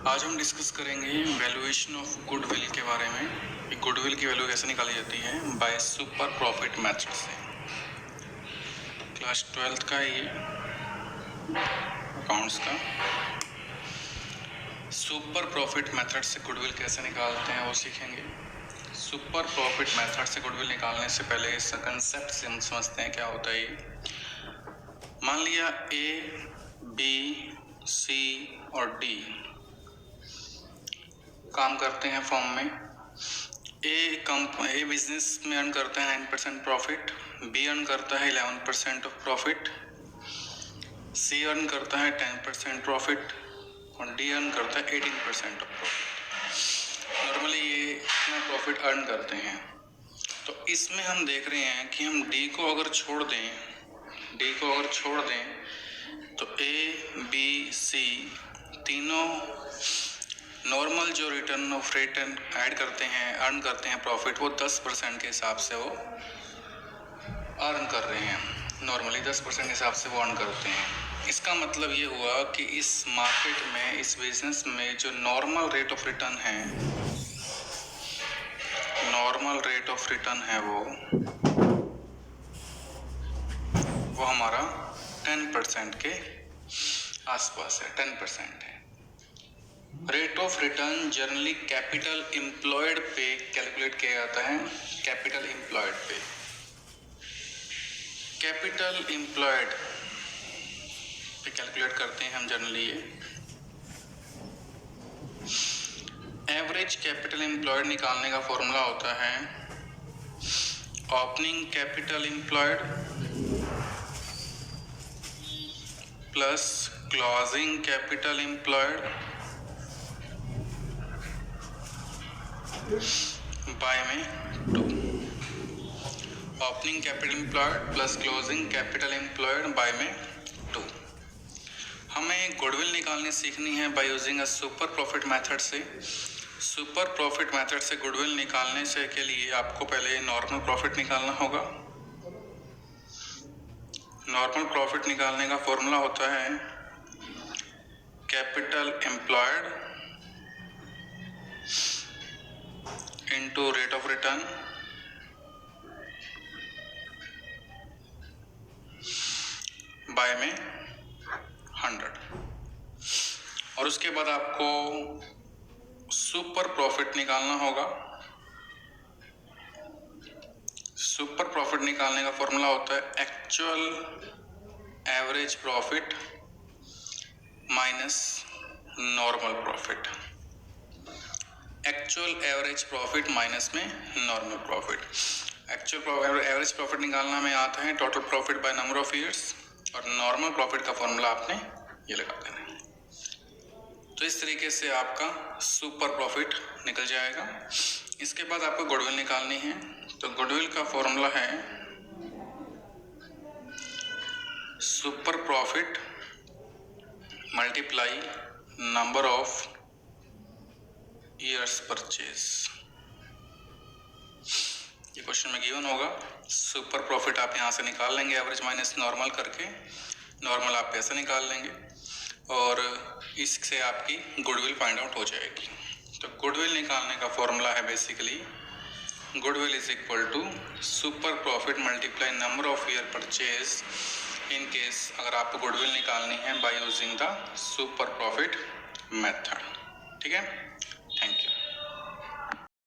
आज हम डिस्कस करेंगे वैल्यूएशन ऑफ गुडविल के बारे में कि गुडविल की वैल्यू कैसे निकाली जाती है बाय सुपर प्रॉफिट मेथड से। क्लास 12th का ये अकाउंट्स का सुपर प्रॉफिट मेथड से गुडविल कैसे निकालते हैं वो सीखेंगे। सुपर प्रॉफिट मेथड से गुडविल निकालने से पहले इसका कंसेप्ट से हम समझते हैं क्या होता है ये। मान लिया ए, बी, सी और डी काम करते हैं फॉर्म में। ए बिजनेस में अर्न करता है 9% प्रॉफिट, बी अर्न करता है 11% ऑफ प्रॉफिट, सी अर्न करता है 10% प्रॉफिट और डी अर्न करता है 18% ऑफ प्रॉफिट। नॉर्मली ये इतना प्रॉफिट अर्न करते हैं। तो इसमें हम देख रहे हैं कि हम डी को अगर छोड़ दें तो ए, बी, सी तीनों नॉर्मल जो रिटर्न ऑफ रिटर्न ऐड करते हैं, अर्न करते हैं प्रॉफिट, वो 10% के हिसाब से वो अर्न कर रहे हैं। नॉर्मली 10% के हिसाब से वो अर्न करते हैं। इसका मतलब ये हुआ कि इस मार्केट में, इस बिजनेस में जो नॉर्मल रेट ऑफ रिटर्न है वो हमारा 10% के आसपास है, 10% है। Rate of return generally capital employed पे कैलकुलेट किया जाता है। कैपिटल एम्प्लॉयड पे कैलकुलेट करते हैं हम जनरली ये। एवरेज कैपिटल एम्प्लॉयड निकालने का फॉर्मूला होता है opening capital employed plus closing capital employed by में 2। Opening capital employed plus closing capital employed by में 2। हमें गुडविल निकालनी सीखनी है by using a super profit method से। सुपर प्रॉफिट मेथड से गुडविल निकालने से के लिए आपको पहले नॉर्मल प्रॉफिट निकालना होगा। नॉर्मल प्रॉफिट निकालने का फॉर्मूला होता है capital employed into rate of return by में 100। और उसके बाद आपको सुपर प्रॉफिट निकालना होगा। सुपर प्रॉफिट निकालने का फॉर्मूला होता है actual average profit minus normal profit. Actual average profit minus में normal profit. Actual average profit निकालना में आता है total profit by number of years, और नॉर्मल प्रॉफिट का फॉर्मूला आपने ये लगा देना है। तो इस तरीके से आपका सुपर प्रॉफिट निकल जाएगा। इसके बाद आपको गुडविल निकालनी है। तो गुडविल का फॉर्मूला है super profit multiply number of years purchase. ये क्वेश्चन में गिवन होगा। सुपर प्रॉफिट आप यहाँ से निकाल लेंगे एवरेज माइनस नॉर्मल करके, नॉर्मल आप ऐसे निकाल लेंगे और इससे आपकी गुडविल फाइंड आउट हो जाएगी। तो गुडविल निकालने का फॉर्मूला है basically goodwill is equal to super profit multiply number of year purchase in case अगर आपको गुडविल निकालनी है by using the super profit method. ठीक है।